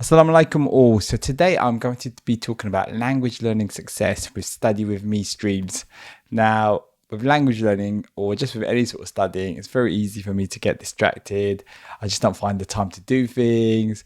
Assalamu alaikum all. So today I'm going to be talking about language learning success with Study With Me streams. Now, with language learning or just with any sort of studying, it's very easy for me to get distracted. I just don't find the time to do things.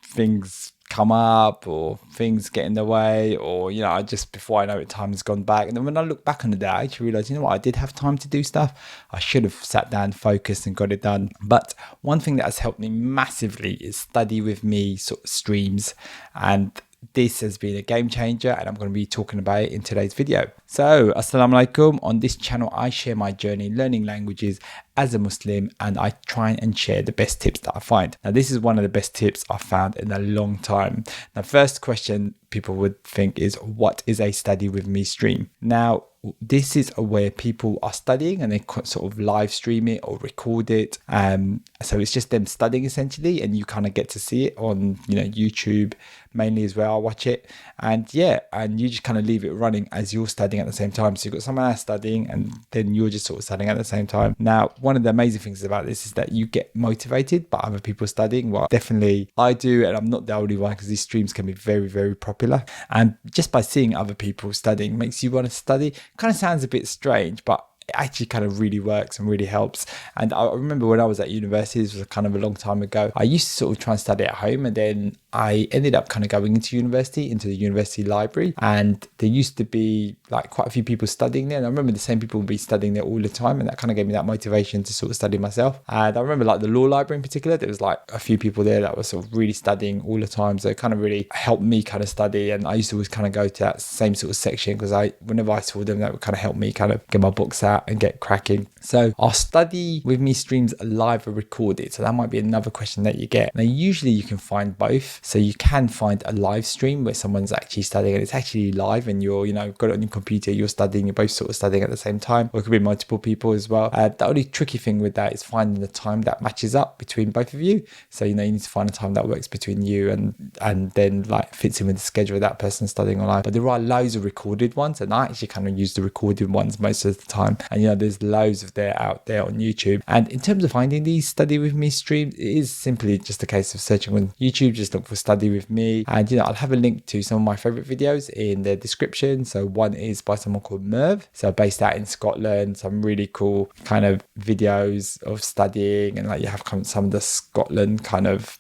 Things come up or things get in the way, or I just, before I know it, time has gone back. And then when I look back on the day, I actually realize, I did have time to do stuff. I should have sat down, focused and got it done. But one thing that has helped me massively is Study With Me sort of streams, and this has been a game changer, and I'm going to be talking about it in today's video. So, Assalamu alaikum. On this channel, I share my journey learning languages as a Muslim, and I try and share the best tips that I find. Now, this is one of the best tips I've found in a long time. Now, first question people would think is, what is a Study With Me stream? Now, this is where people are studying and they sort of live stream it or record it. So it's just them studying essentially, and you kind of get to see it on YouTube mainly as well. I watch it, and you just kind of leave it running as you're studying at the same time. So you've got someone else studying and then you're just sort of studying at the same time. Now, one of the amazing things about this is that you get motivated by other people studying. Well, definitely I do, and I'm not the only one, because these streams can be very, very popular. And just by seeing other people studying makes you want to study. Kind of sounds a bit strange, but it actually kind of really works and really helps. And I remember when I was at university, this was kind of a long time ago, I used to sort of try and study at home, and then I ended up kind of going into the university library, and there used to be like quite a few people studying there, and I remember the same people would be studying there all the time, and that kind of gave me that motivation to sort of study myself. And I remember like the law library in particular, there was like a few people there that were sort of really studying all the time, so it kind of really helped me kind of study. And I used to always kind of go to that same sort of section, because whenever I saw them, that would kind of help me kind of get my books out and get cracking. So our Study With Me streams are live or recorded, so that might be another question that you get. Now, usually you can find both. So you can find a live stream where someone's actually studying and it's actually live, and you're got it on your computer, you're studying, you're both sort of studying at the same time, or it could be multiple people as well. The only tricky thing with that is finding the time that matches up between both of you. So you need to find a time that works between you and then like fits in with the schedule of that person studying online. But there are loads of recorded ones, and I actually kind of use the recorded ones most of the time. And there's loads of there out there on YouTube. And in terms of finding these Study With Me streams, it is simply just a case of searching on YouTube. Just look for Study With Me, and I'll have a link to some of my favorite videos in the description. So one is by someone called Merv, so based out in Scotland. Some really cool kind of videos of studying, and like you have some of the Scotland kind of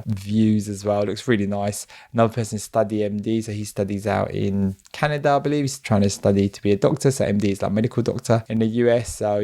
views as well. It looks really nice. Another person is Study MD, so he studies out in Canada, I believe. He's trying to study to be a doctor, so MD is like medical doctor in the US. So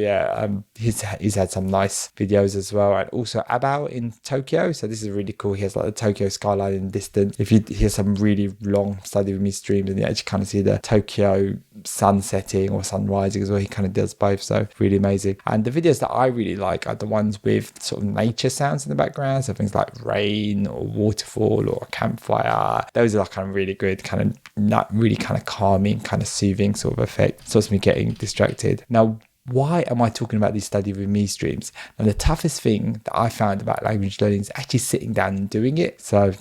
he's had some nice videos as well. And also Iqbal in Tokyo, so this is really cool. He has like the Tokyo skyline in the distance. If you hear some really long Study With Me streams, and you actually kind of see the Tokyo sun setting or sun rising as well. He kind of does both, so really amazing. And the videos that I really like are the ones with sort of nature sounds in the background, so things like rain or waterfall or a campfire. Those are like kind of really good, kind of not really kind of calming, kind of soothing sort of effect. Stops me getting distracted. Now, why am I talking about these Study With Me streams? And the toughest thing that I found about language learning is actually sitting down and doing it. So,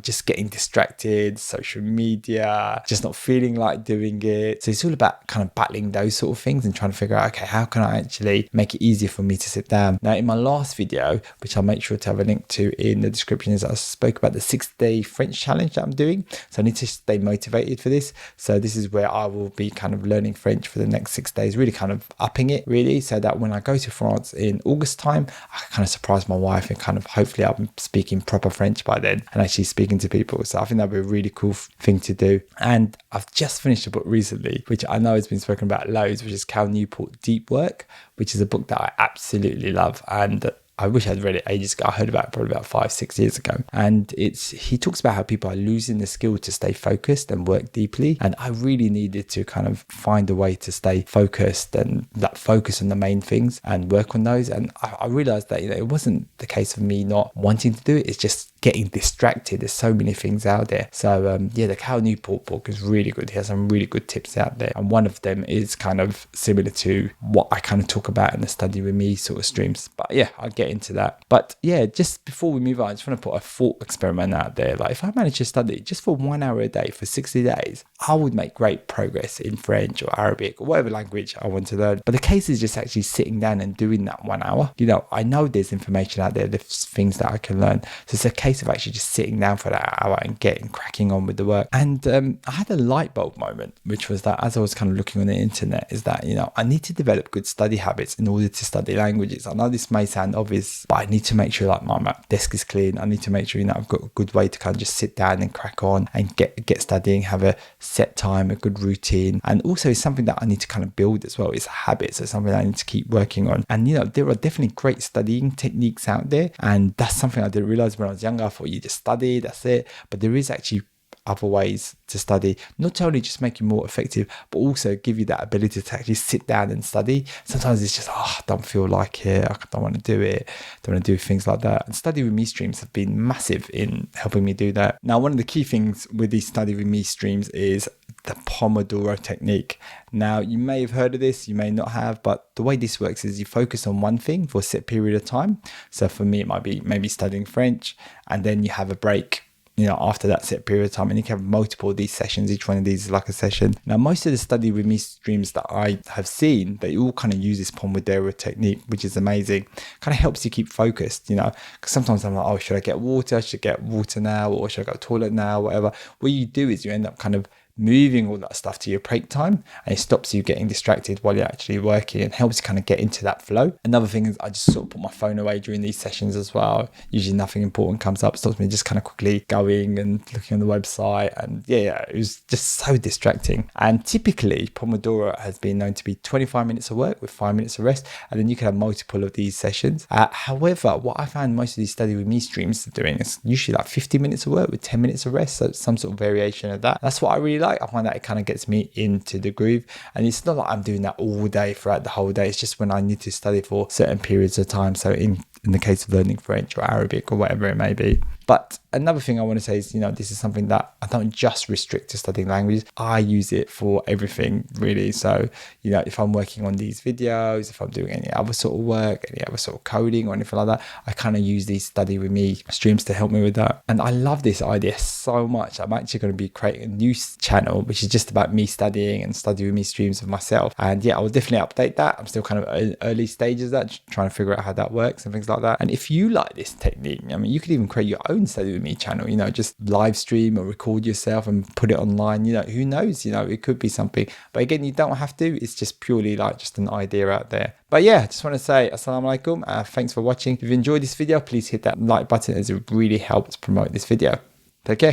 just getting distracted, social media, just not feeling like doing it. So it's all about kind of battling those sort of things and trying to figure out, okay, how can I actually make it easier for me to sit down? Now, in my last video, which I'll make sure to have a link to in the description, is I spoke about the 6-day French challenge that I'm doing. So I need to stay motivated for this. So this is where I will be kind of learning French for the next 6 days, really kind of upping it really, so that when I go to France in August time, I can kind of surprise my wife and kind of hopefully I'm speaking proper French by then and actually speaking to people. So I think that'd be a really cool thing to do. And I've just finished a book recently, which I know has been spoken about loads, which is Newport Deep Work, which is a book that I absolutely love. And I wish I'd read it ages ago. I heard about it probably about 5-6 years ago. And he talks about how people are losing the skill to stay focused and work deeply. And I really needed to kind of find a way to stay focused and that focus on the main things and work on those. And I realized that, it wasn't the case of me not wanting to do it. It's just getting distracted. There's so many things out there. So the Cal Newport book is really good. He has some really good tips out there. And one of them is kind of similar to what I kind of talk about in the Study With Me sort of streams. But I'll get into that. But just before we move on, I just want to put a thought experiment out there. Like, if I managed to study just for 1 hour a day for 60 days, I would make great progress in French or Arabic or whatever language I want to learn. But the case is just actually sitting down and doing that 1 hour. I know there's information out there, there's things that I can learn. So it's a case case of actually just sitting down for that hour and getting cracking on with the work. And I had a light bulb moment, which was that as I was kind of looking on the internet, is that, I need to develop good study habits in order to study languages. I know this may sound obvious, but I need to make sure like my desk is clean. I need to make sure, I've got a good way to kind of just sit down and crack on and get studying, have a set time, a good routine. And also it's something that I need to kind of build as well. It's a habit. So it's something that I need to keep working on. And, there are definitely great studying techniques out there. And that's something I didn't realize when I was younger. I thought you just study, that's it. But there is actually other ways to study, not only just make you more effective, but also give you that ability to actually sit down and study. Sometimes it's just, I don't feel like it, I don't want to do it, don't want to do things like that. And Study With Me streams have been massive in helping me do that. Now, one of the key things with these Study With Me streams is the pomodoro technique. Now, you may have heard of this, you may not have, but the way this works is you focus on one thing for a set period of time. So for me, it might be maybe studying French, and then you have a break after that set period of time, and you can have multiple of these sessions. Each one of these is like a session. Now, most of the Study With Me streams that I have seen, they all kind of use this pomodoro technique, which is amazing. Kind of helps you keep focused, because sometimes I'm like, should I get water? Should I get water now? Or should I go to the toilet now? Whatever. What you do is you end up kind of moving all that stuff to your break time, and it stops you getting distracted while you're actually working and helps you kind of get into that flow. Another thing is I just sort of put my phone away during these sessions as well. Usually nothing important comes up, stops me just kind of quickly going and looking on the website, and it was just so distracting. And typically Pomodoro has been known to be 25 minutes of work with 5 minutes of rest, and then you can have multiple of these sessions. However, what I found most of these Study With Me streams are doing is usually like 50 minutes of work with 10 minutes of rest, so some sort of variation of that. That's what I really like. I find that it kind of gets me into the groove, and it's not like I'm doing that all day throughout the whole day. It's just when I need to study for certain periods of time. So in the case of learning French or Arabic or whatever it may be. But another thing I want to say is, this is something that I don't just restrict to studying languages. I use it for everything, really. So, if I'm working on these videos, if I'm doing any other sort of work, any other sort of coding or anything like that, I kind of use these Study With Me streams to help me with that. And I love this idea so much. I'm actually going to be creating a new channel, which is just about me studying and Study With Me streams of myself. And I will definitely update that. I'm still kind of in early stages of that, trying to figure out how that works and things like that. And if you like this technique, you could even create your own Study With Me channel, just live stream or record yourself and put it online. Who knows, it could be something. But again, you don't have to. It's just purely like just an idea out there. But I just want to say assalamu alaikum. Thanks for watching. If you enjoyed this video, please hit that like button, as it really helps promote this video. Take care.